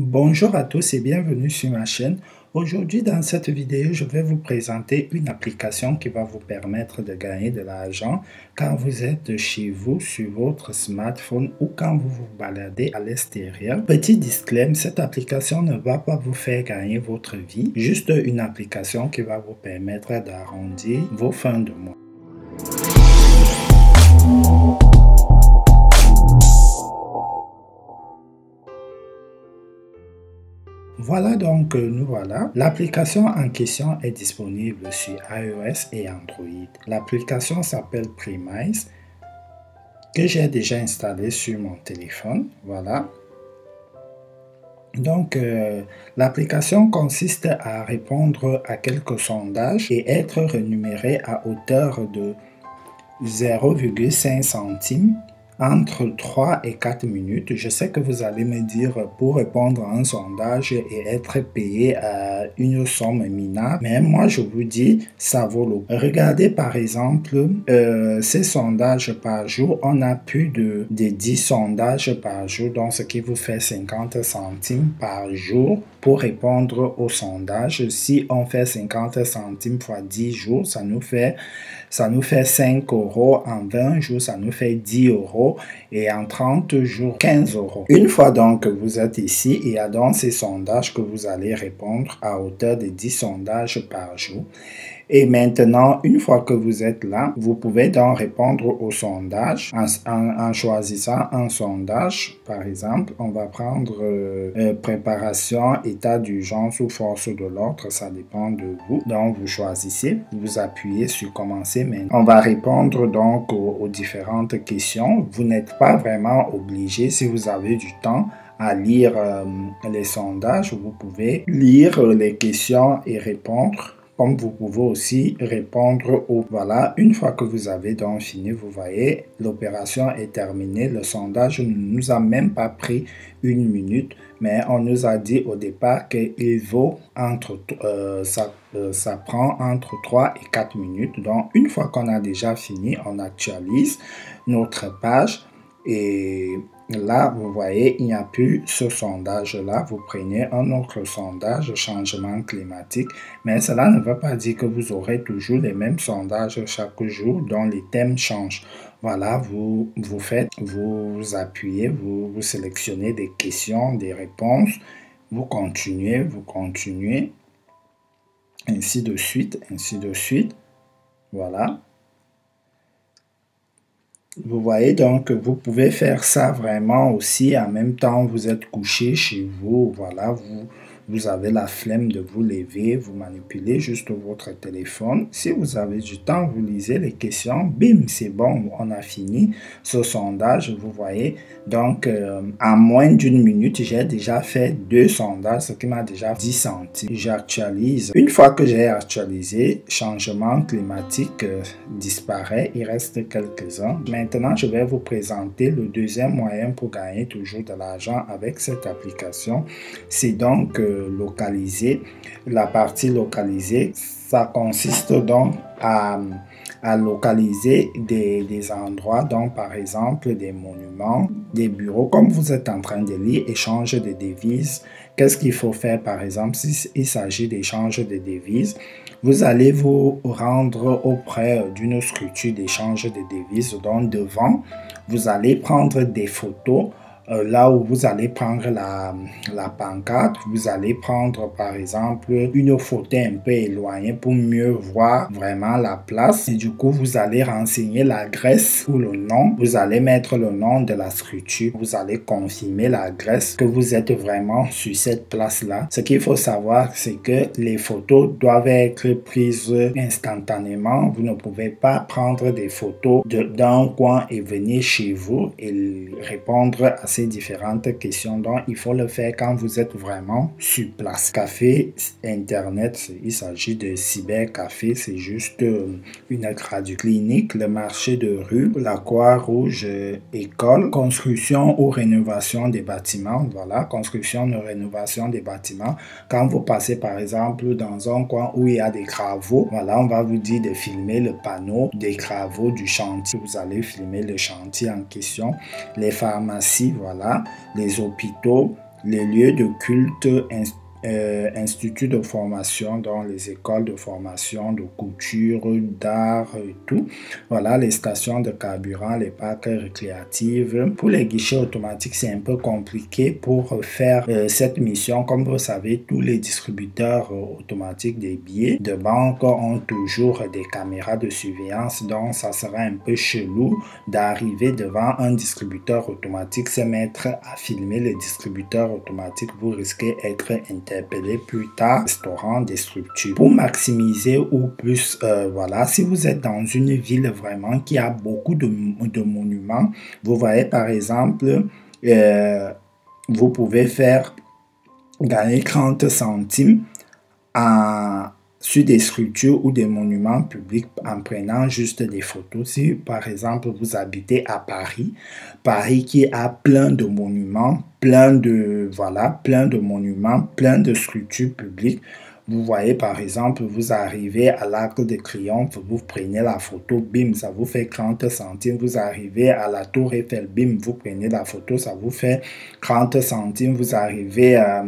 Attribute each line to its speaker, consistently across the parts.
Speaker 1: Bonjour à tous et bienvenue sur ma chaîne. Aujourd'hui dans cette vidéo, je vais vous présenter une application qui va vous permettre de gagner de l'argent quand vous êtes chez vous sur votre smartphone ou quand vous vous baladez à l'extérieur. Petit disclaimer, cette application ne va pas vous faire gagner votre vie, juste une application qui va vous permettre d'arrondir vos fins de mois. Voilà donc, nous voilà. L'application en question est disponible sur iOS et Android. L'application s'appelle Premise, que j'ai déjà installé sur mon téléphone. Voilà. Donc, l'application consiste à répondre à quelques sondages et être rémunéré à hauteur de 0,5 centimes entre 3 et 4 minutes. Je sais que vous allez me dire pour répondre à un sondage et être payé à une somme minable, mais moi je vous dis ça vaut le coup. Regardez par exemple ces sondages par jour, on a plus de 10 sondages par jour, donc ce qui vous fait 50 centimes par jour pour répondre au sondage. Si on fait 50 centimes fois 10 jours, ça nous fait 5 euros. En 20 jours, ça nous fait 10 euros. Et en 30 jours, 15 euros. Une fois donc que vous êtes ici, il y a donc ces sondages que vous allez répondre à hauteur de 10 sondages par jour. Et maintenant, une fois que vous êtes là, vous pouvez donc répondre au sondage en choisissant un sondage. Par exemple, on va prendre préparation, état d'urgence ou force de l'ordre, ça dépend de vous. Donc, vous choisissez, vous appuyez sur commencer maintenant. On va répondre donc aux différentes questions. Vous n'êtes pas vraiment obligé, si vous avez du temps, à lire les sondages. Vous pouvez lire les questions et répondre. Comme vous pouvez aussi répondre au voilà. Une fois que vous avez donc fini, vous voyez, l'opération est terminée. Le sondage ne nous a même pas pris une minute, mais on nous a dit au départ qu'il vaut entre ça prend entre 3 et 4 minutes. Donc, une fois qu'on a déjà fini, on actualise notre page et là, vous voyez, il n'y a plus ce sondage-là. Vous prenez un autre sondage, changement climatique. Mais cela ne veut pas dire que vous aurez toujours les mêmes sondages chaque jour dont les thèmes changent. Voilà, vous appuyez, vous sélectionnez des questions, des réponses. Vous continuez, ainsi de suite, ainsi de suite. Voilà. Vous voyez donc, vous pouvez faire ça vraiment aussi en même temps vous êtes couché chez vous. Voilà, vous avez la flemme de vous lever, vous manipulez juste votre téléphone. Si vous avez du temps, vous lisez les questions. Bim, c'est bon, on a fini ce sondage, vous voyez. Donc, en moins d'une minute, j'ai déjà fait 2 sondages, ce qui m'a déjà 10 centimes. J'actualise. Une fois que j'ai actualisé, changement climatique disparaît, il reste quelques-uns. Maintenant, je vais vous présenter le deuxième moyen pour gagner toujours de l'argent avec cette application. C'est donc localiser. La partie localisée, ça consiste donc à localiser des endroits, donc par exemple des monuments, des bureaux. Comme vous êtes en train de lire, échange de devises. Qu'est-ce qu'il faut faire par exemple s'il s'agit d'échange de devises? Vous allez vous rendre auprès d'une structure d'échange de devises, donc devant, vous allez prendre des photos. Là où vous allez prendre la pancarte, vous allez prendre par exemple une photo un peu éloignée pour mieux voir vraiment la place. Et du coup, vous allez renseigner l'adresse ou le nom. Vous allez mettre le nom de la structure. Vous allez confirmer l'adresse que vous êtes vraiment sur cette place-là. Ce qu'il faut savoir, c'est que les photos doivent être prises instantanément. Vous ne pouvez pas prendre des photos d'un coin et venir chez vous et répondre à ces différentes questions. Donc, il faut le faire quand vous êtes vraiment sur place. Café, Internet, il s'agit de cybercafé, c'est juste une radio clinique, le marché de rue, la Croix-Rouge, école, construction ou rénovation des bâtiments. Voilà, construction ou rénovation des bâtiments. Quand vous passez par exemple dans un coin où il y a des travaux, voilà, on va vous dire de filmer le panneau des travaux du chantier. Vous allez filmer le chantier en question. Les pharmacies, voilà, les hôpitaux, les lieux de culte, instituts de formation, dans les écoles de formation, de couture, d'art et tout. Voilà, les stations de carburant, les parcs récréatifs. Pour les guichets automatiques, c'est un peu compliqué pour faire cette mission. Comme vous savez, tous les distributeurs automatiques des billets de banque ont toujours des caméras de surveillance, donc ça sera un peu chelou d'arriver devant un distributeur automatique, se mettre à filmer le distributeur automatique. Vous risquez d'être interpellé plus tard, restaurant des structures. Pour maximiser ou plus, voilà, si vous êtes dans une ville vraiment qui a beaucoup de monuments, vous voyez par exemple, vous pouvez faire gagner 30 centimes sur des structures ou des monuments publics en prenant juste des photos. Si par exemple vous habitez à Paris, Paris qui a plein de monuments, plein de monuments, plein de structures publiques. Vous voyez par exemple, vous arrivez à l'Arc de Triomphe, vous prenez la photo, bim, ça vous fait 30 centimes. Vous arrivez à la Tour Eiffel, bim, vous prenez la photo, ça vous fait 30 centimes. Vous arrivez à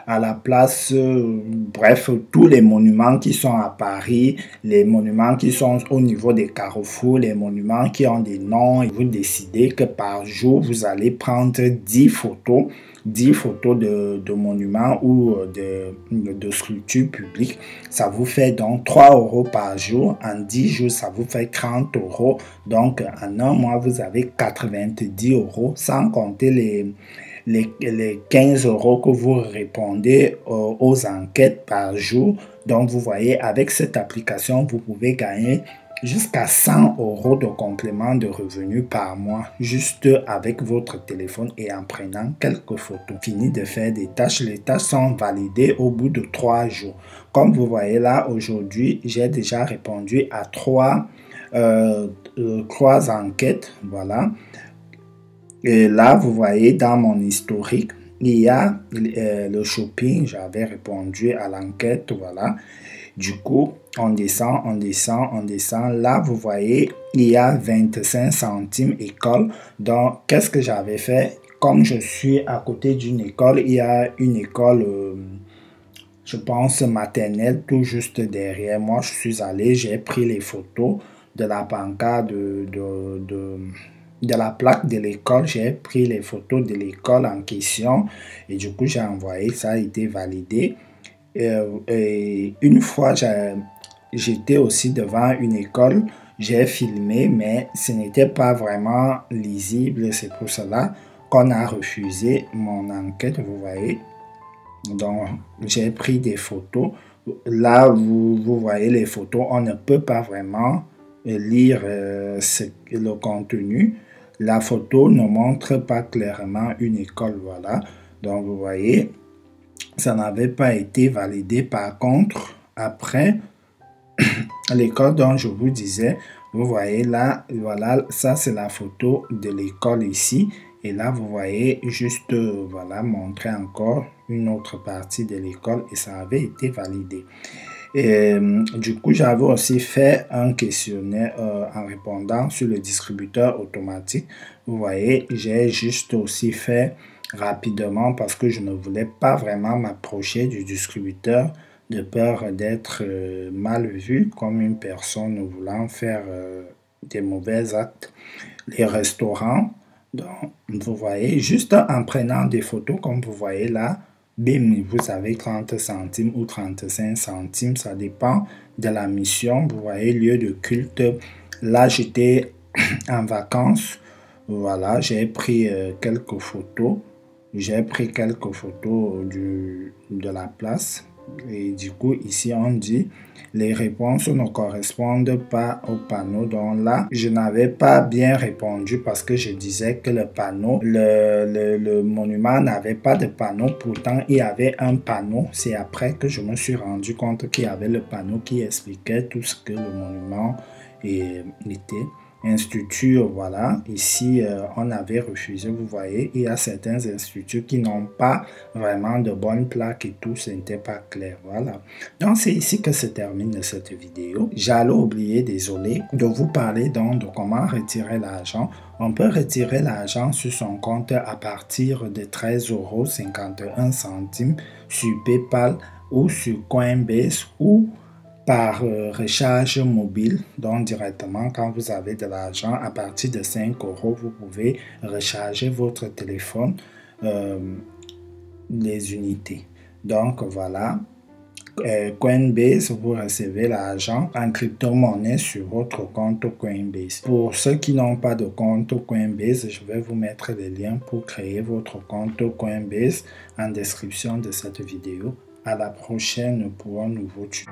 Speaker 1: la place, bref, tous les monuments qui sont à Paris, les monuments qui sont au niveau des carrefours, les monuments qui ont des noms, et vous décidez que par jour, vous allez prendre 10 photos de monuments ou de structures publiques. Ça vous fait donc 3 € par jour. En 10 jours, ça vous fait 30 €. Donc, en un mois, vous avez 90 €, sans compter les 15 € que vous répondez aux enquêtes par jour. Donc, vous voyez, avec cette application, vous pouvez gagner jusqu'à 100 € de complément de revenus par mois, juste avec votre téléphone et en prenant quelques photos. Fini de faire des tâches. Les tâches sont validées au bout de 3 jours. Comme vous voyez là, aujourd'hui, j'ai déjà répondu à 3 enquêtes. Voilà. Et là, vous voyez dans mon historique, il y a le shopping. J'avais répondu à l'enquête. Voilà. Du coup, on descend. Là, vous voyez, il y a 25 centimes école. Donc, qu'est-ce que j'avais fait? Comme je suis à côté d'une école, il y a une école, je pense, maternelle, tout juste derrière moi. Je suis allé, j'ai pris les photos de la pancarte, de la plaque de l'école. J'ai pris les photos de l'école en question. Et du coup, j'ai envoyé, ça a été validé. Et une fois, j'étais aussi devant une école, j'ai filmé, mais ce n'était pas vraiment lisible. C'est pour cela qu'on a refusé mon enquête, vous voyez. Donc, j'ai pris des photos. Là, vous voyez les photos, on ne peut pas vraiment lire le contenu. La photo ne montre pas clairement une école, voilà. Donc, vous voyez, ça n'avait pas été validé. Par contre, après, l'école dont je vous disais, vous voyez là, voilà, ça c'est la photo de l'école ici. Et là, vous voyez juste, voilà, montrer encore une autre partie de l'école et ça avait été validé. Et du coup, j'avais aussi fait un questionnaire en répondant sur le distributeur automatique. Vous voyez, j'ai juste aussi fait rapidement parce que je ne voulais pas vraiment m'approcher du distributeur de peur d'être mal vu comme une personne voulant faire des mauvais actes. Les restaurants, donc, vous voyez, juste en prenant des photos comme vous voyez là, bim, vous avez 30 centimes ou 35 centimes, ça dépend de la mission. Vous voyez, lieu de culte, là j'étais en vacances, voilà, j'ai pris quelques photos. J'ai pris quelques photos de la place et du coup ici on dit les réponses ne correspondent pas au panneau. Donc là je n'avais pas bien répondu parce que je disais que le panneau, le monument n'avait pas de panneau, pourtant il y avait un panneau. C'est après que je me suis rendu compte qu'il y avait le panneau qui expliquait tout ce que le monument était. instituts, voilà, ici, on avait refusé, vous voyez, il y a certains instituts qui n'ont pas vraiment de bonnes plaques et tout, ce n'était pas clair, voilà. Donc, c'est ici que se termine cette vidéo. J'allais oublier, désolé, de vous parler donc de comment retirer l'argent. On peut retirer l'argent sur son compte à partir de 13,51 € sur PayPal ou sur Coinbase ou par recharge mobile, donc directement quand vous avez de l'argent à partir de 5 €, vous pouvez recharger votre téléphone, les unités. Donc voilà, Coinbase, vous recevez l'argent en crypto-monnaie sur votre compte Coinbase. Pour ceux qui n'ont pas de compte Coinbase, je vais vous mettre les liens pour créer votre compte Coinbase en description de cette vidéo. À la prochaine pour un nouveau tuto.